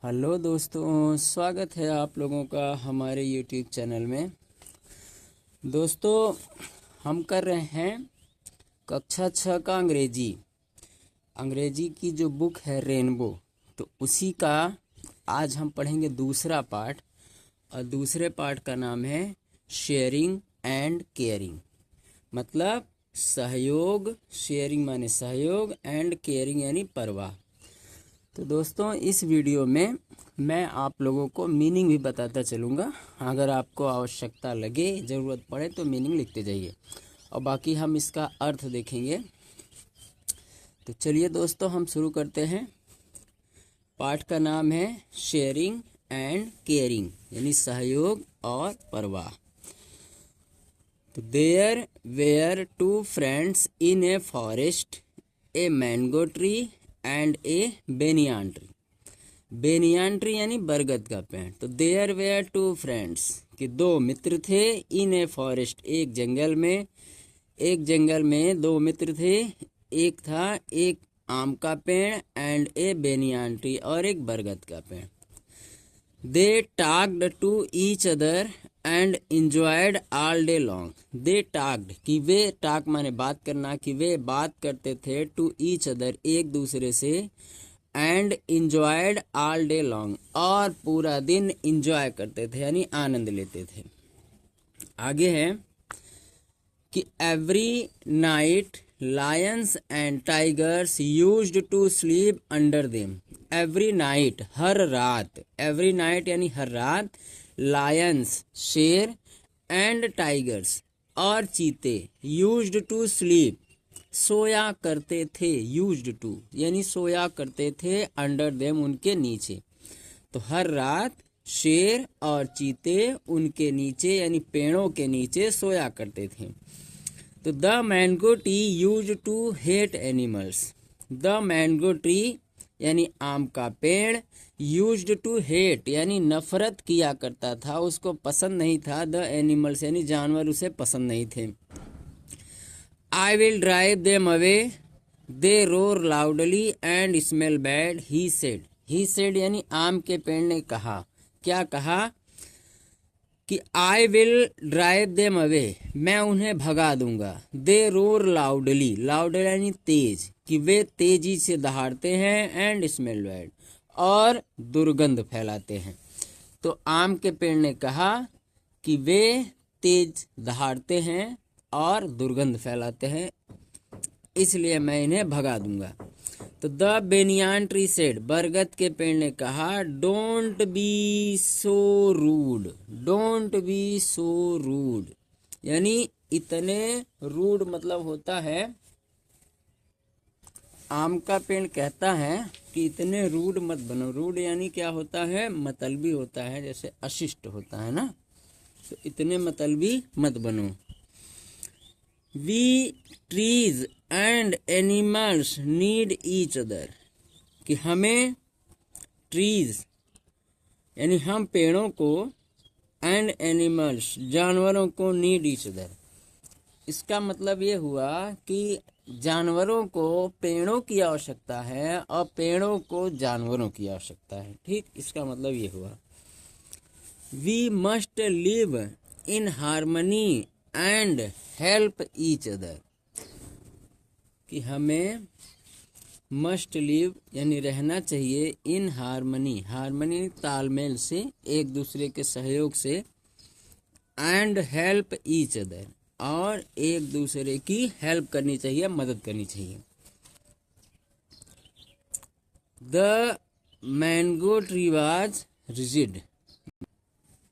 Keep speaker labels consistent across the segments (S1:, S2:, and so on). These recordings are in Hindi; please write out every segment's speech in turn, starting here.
S1: हेलो दोस्तों, स्वागत है आप लोगों का हमारे यूट्यूब चैनल में। दोस्तों, हम कर रहे हैं कक्षा 6 का अंग्रेजी की जो बुक है रेनबो, तो उसी का आज हम पढ़ेंगे दूसरा पार्ट। और दूसरे पार्ट का नाम है शेयरिंग एंड केयरिंग, मतलब सहयोग। शेयरिंग माने सहयोग एंड केयरिंग यानी परवाह। तो दोस्तों, इस वीडियो में मैं आप लोगों को मीनिंग भी बताता चलूँगा। अगर आपको आवश्यकता लगे, ज़रूरत पड़े तो मीनिंग लिखते जाइए, और बाकी हम इसका अर्थ देखेंगे। तो चलिए दोस्तों, हम शुरू करते हैं। पाठ का नाम है शेयरिंग एंड केयरिंग, यानी सहयोग और परवाह। तो there were two friends in a forest, a mango tree and a banyan tree. Banyan tree यानी बरगद का पेड़। तो देयर वेयर टू फ्रेंड्स, कि दो मित्र थे। इन ए फॉरेस्ट, एक जंगल में दो मित्र थे। एक था एक आम का पेड़ एंड ए बेनियान ट्री, और एक बरगद का पेड़। They talked to each other and enjoyed all day long. They talked, कि वे, टाक माने बात करना, कि वे बात करते थे। टू ईच अदर, एक दूसरे से। And enjoyed all day long, और पूरा दिन इंजॉय करते थे यानी आनंद लेते थे। आगे है कि every night lions and tigers used to sleep under them. Every night, हर रात। एवरी नाइट यानी हर रात। लायंस शेर, एंड टाइगर्स और चीते। यूज्ड टू स्लीप, सोया करते थे। यूज्ड टू यानी सोया करते थे। अंडर देम, उनके नीचे। तो हर रात शेर और चीते उनके नीचे यानी पेड़ों के नीचे सोया करते थे। तो the mango tree used to hate animals. The mango tree यानी आम का पेड़। यूज्ड टू हेट यानी नफरत किया करता था, उसको पसंद नहीं था। द एनिमल्स यानी जानवर उसे पसंद नहीं थे। I will drive them away, they roar loudly and smell bad, he said. He said यानी आम के पेड़ ने कहा। क्या कहा? कि I will drive them away, मैं उन्हें भगा दूंगा। दे रोर लाउडली, लाउडली यानी तेज, कि वे तेजी से दहाड़ते हैं। एंड स्मेल बैड, और दुर्गंध फैलाते हैं। तो आम के पेड़ ने कहा कि वे तेज दहाड़ते हैं और दुर्गंध फैलाते हैं, इसलिए मैं इन्हें भगा दूंगा। तो द बेनियान ट्री सेड, बरगद के पेड़ ने कहा, don't be so rude. Don't be so rude यानी इतने रूड, मतलब होता है, आम का पेड़ कहता है कि इतने रूड मत बनो। रूड यानी क्या होता है? मतलबी होता है, जैसे अशिष्ट होता है ना। तो इतने मतलबी मत बनो। We trees and animals need each other, कि हमें ट्रीज यानी हम पेड़ों को, एंड एनिमल्स जानवरों को, नीड ईच अदर। इसका मतलब ये हुआ कि जानवरों को पेड़ों की आवश्यकता है और पेड़ों को जानवरों की आवश्यकता है। ठीक, इसका मतलब ये हुआ। We must live in harmony and help each other, कि हमें मस्ट लिव यानी रहना चाहिए। इन हार्मनी, हार्मनी तालमेल से, एक दूसरे के सहयोग से। एंड हेल्प ईच अदर, और एक दूसरे की हेल्प करनी चाहिए, मदद करनी चाहिए। The mango tree was rigid.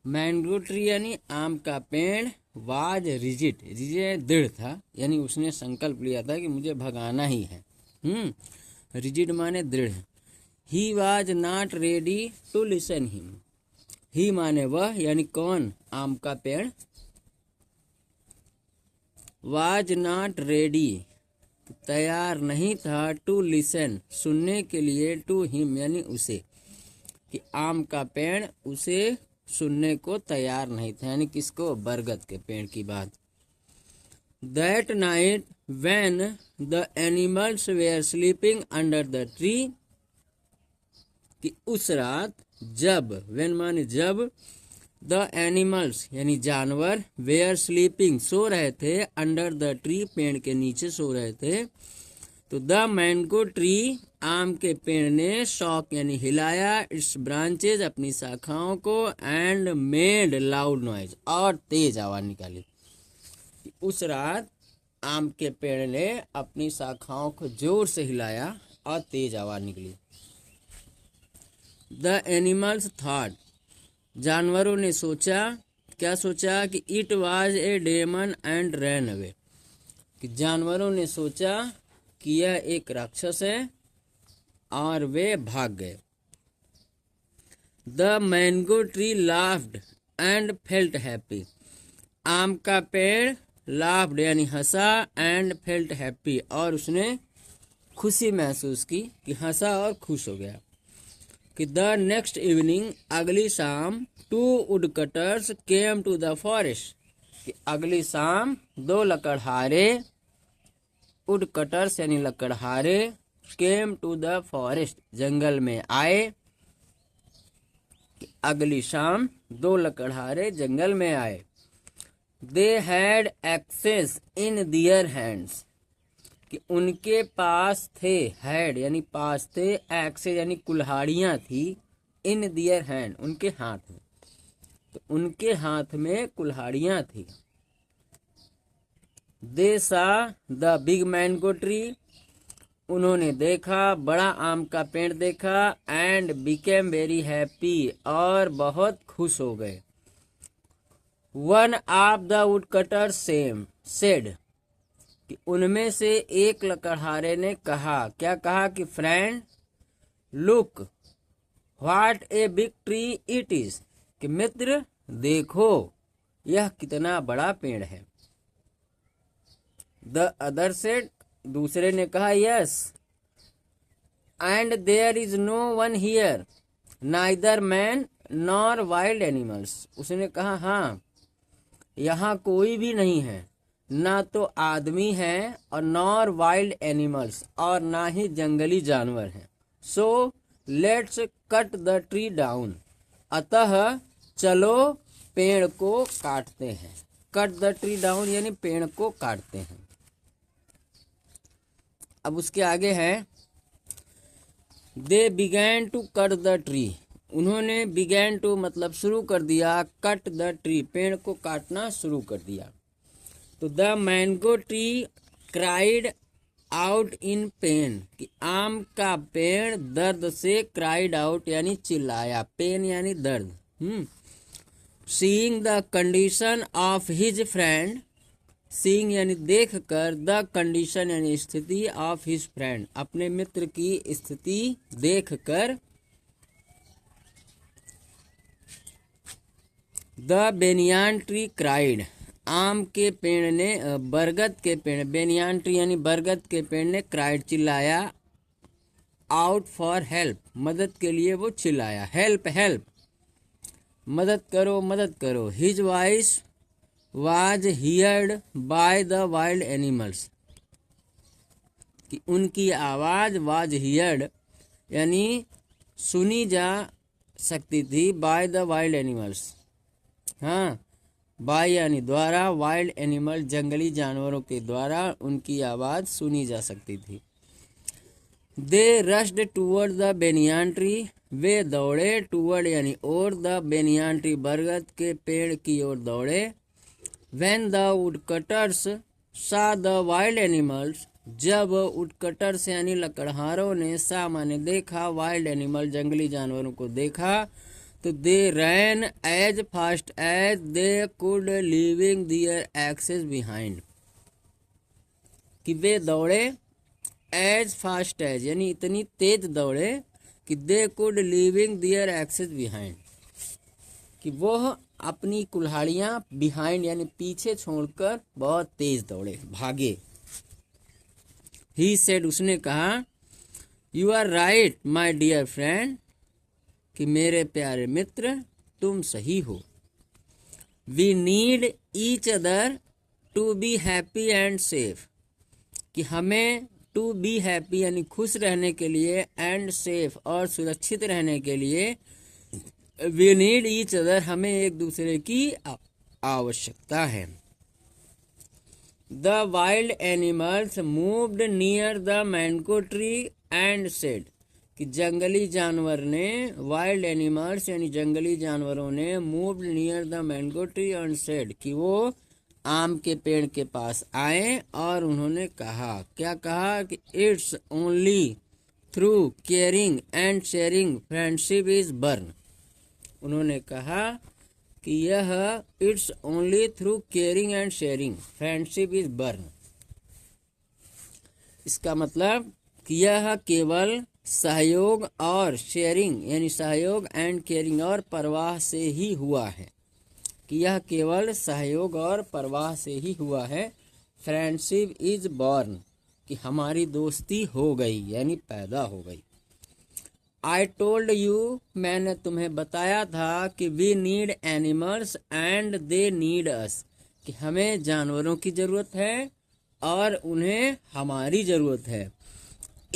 S1: Mango tree यानी आम का पेड़। वाज रिजिड, रिजिड दृढ़ था, यानी उसने संकल्प लिया था कि मुझे भगाना ही है। रिजिड माने दृढ़। He was not ready to listen him. He माने वह, यानी कौन? आम का पेड़। वाज नॉट रेडी, तैयार नहीं था। टू लिसन, सुनने के लिए। टू हिम यानी उसे, कि आम का पेड़ उसे सुनने को तैयार नहीं था, यानी किसको? बरगद के पेड़ की बात। That night when the animals were sleeping under the tree, कि उस रात जब, व्हेन माने जब, द एनिमल्स यानी जानवर, वेयर स्लीपिंग सो रहे थे, अंडर द ट्री पेड़ के नीचे सो रहे थे, तो द मैंगो ट्री आम के पेड़ ने शॉक यानी हिलाया, इट्स ब्रांचेज अपनी शाखाओं को, एंड मेड लाउड नॉइज और तेज आवाज निकाली। उस रात आम के पेड़ ने अपनी शाखाओं को जोर से हिलाया और तेज आवाज निकली। द एनिमल्स थॉट जानवरों ने सोचा, क्या सोचा कि it was a demon and ran away, कि जानवरों ने सोचा कि यह एक राक्षस है और वे भाग गए। The mango tree laughed and felt happy, आम का पेड़ लाफ्ड यानी हंसा, एंड फेल्ट हैप्पी और उसने खुशी महसूस की, कि हंसा और खुश हो गया। कि द नेक्स्ट इवनिंग अगली शाम, two woodcutters came to the forest, कि अगली शाम दो लकड़हारे, वुडकटर्स यानी लकड़हारे, केम टू द फॉरेस्ट जंगल में आए। कि अगली शाम दो लकड़हारे जंगल में आए। They had axes in their hands, कि उनके पास थे, हैड यानी पास थे, एक्सेस यानी कुल्हाड़ियां थी, इन दियर हैंड उनके हाथ में, तो उनके हाथ में कुल्हाड़ियां थी। दे सा द बिग मैंगो ट्री, उन्होंने देखा, बड़ा आम का पेड़ देखा, एंड बिकेम वेरी हैप्पी और बहुत खुश हो गए। One of the woodcutter said, कि उनमें से एक लकड़हारे ने कहा, क्या कहा कि friend look what a big tree it is, कि मित्र देखो यह कितना बड़ा पेड़ है। द अदर सेड, दूसरे ने कहा, yes and there is no one here neither man nor wild animals, उसने कहा हाँ यहाँ कोई भी नहीं है, ना तो आदमी है और नॉर वाइल्ड एनिमल्स और ना ही जंगली जानवर हैं। So let's cut the tree down, अतः चलो पेड़ को काटते हैं। कट द ट्री डाउन यानी पेड़ को काटते हैं। अब उसके आगे है they began to cut the tree, उन्होंने बिगैन टू मतलब शुरू कर दिया, कट द ट्री पेड़ को काटना शुरू कर दिया। तो the mango tree cried out in pen, कि आम का पेड़ दर्द से क्राइड आउट यानी चिल्लाया, पेन यानी दर्द। Seeing the condition of his friend, seeing यानी देख कर, द कंडीशन यानी स्थिति, ऑफ हिज फ्रेंड अपने मित्र की स्थिति देख कर, द बेनियान ट्री क्राइड, आम के पेड़ ने, बरगद के पेड़, बेनियान ट्री यानी बरगद के पेड़ ने, क्राइड चिल्लाया, आउट फॉर हेल्प मदद के लिए वो चिल्लाया, हेल्प हेल्प मदद करो मदद करो। His voice was heard by the wild animals, कि उनकी आवाज वाज हियर्ड यानी सुनी जा सकती थी, बाय द वाइल्ड एनिमल्स, हाँ बाय यानी द्वारा, वाइल्ड एनिमल जंगली जानवरों के द्वारा उनकी आवाज सुनी जा सकती थी। They rushed toward the बेनियान tree, वे दौड़े, टूवर्ड यानी ओर, द बेनियान ट्री बरगद के पेड़ की ओर दौड़े। व्हेन द वुडकटर्स सा द वाइल्ड एनिमल्स, जब वुडकटर्स यानी लकड़हारों ने, सा माने देखा, वाइल्ड एनिमल जंगली जानवरों को देखा, तो they ran as fast as they could leaving their axes behind, कि वे दौड़े, एज फास्ट एज यानी इतनी तेज दौड़े कि they could leaving their axes behind, कि वह अपनी कुल्हाड़ियां बिहाइंड यानी पीछे छोड़कर बहुत तेज दौड़े, भागे। ही सेड, उसने कहा, you are right my dear friend, कि मेरे प्यारे मित्र तुम सही हो। We need each other to be happy and safe, कि हमें टू बी हैप्पी यानी खुश रहने के लिए, एंड सेफ और सुरक्षित रहने के लिए, वी नीड ईच अदर हमें एक दूसरे की आवश्यकता है। The wild animals moved near the mango tree and said कि जंगली जानवर ने, वाइल्ड एनिमल्स यानी जंगली जानवरों ने, moved near the mango tree and said कि वो आम के पेड़ के पास आए और उन्होंने कहा, क्या कहा कि it's only through caring and sharing friendship is burn. उन्होंने कहा कि यह it's only through caring and sharing friendship is burn. इसका मतलब कि यह केवल सहयोग और शेयरिंग यानी सहयोग एंड केयरिंग और परवाह से ही हुआ है, कि यह केवल सहयोग और परवाह से ही हुआ है। फ्रेंडशिप इज बॉर्न कि हमारी दोस्ती हो गई यानी पैदा हो गई। आई टोल्ड यू मैंने तुम्हें बताया था कि we need animals and they need us कि हमें जानवरों की जरूरत है और उन्हें हमारी जरूरत है।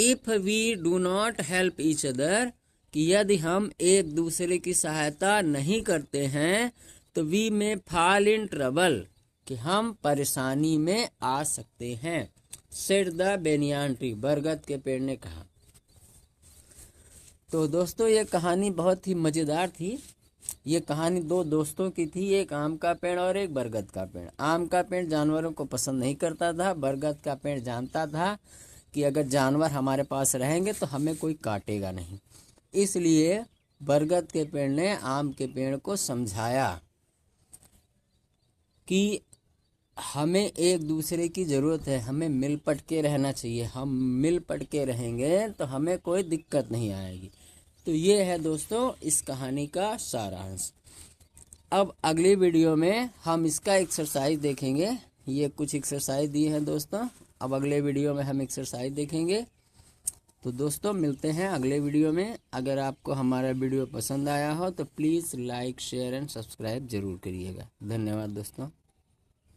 S1: If we do not help each other कि यदि हम एक दूसरे की सहायता नहीं करते हैं तो वी में फॉल इन ट्रबल कि हम परेशानी में आ सकते हैं। सेड द बेनियान ट्री बरगद के पेड़ ने कहा। तो दोस्तों ये कहानी बहुत ही मज़ेदार थी। ये कहानी दो दोस्तों की थी, एक आम का पेड़ और एक बरगद का पेड़। आम का पेड़ जानवरों को पसंद नहीं करता था, बरगद का पेड़ जानता था कि अगर जानवर हमारे पास रहेंगे तो हमें कोई काटेगा नहीं। इसलिए बरगद के पेड़ ने आम के पेड़ को समझाया कि हमें एक दूसरे की ज़रूरत है, हमें मिल पट के रहना चाहिए। हम मिल पट के रहेंगे तो हमें कोई दिक्कत नहीं आएगी। तो ये है दोस्तों इस कहानी का सारांश। अब अगली वीडियो में हम इसका एक्सरसाइज देखेंगे। ये कुछ एक्सरसाइज दिए हैं दोस्तों, अब अगले वीडियो में हम एक्सरसाइज देखेंगे। तो दोस्तों मिलते हैं अगले वीडियो में। अगर आपको हमारा वीडियो पसंद आया हो तो please like share and subscribe ज़रूर करिएगा। धन्यवाद दोस्तों।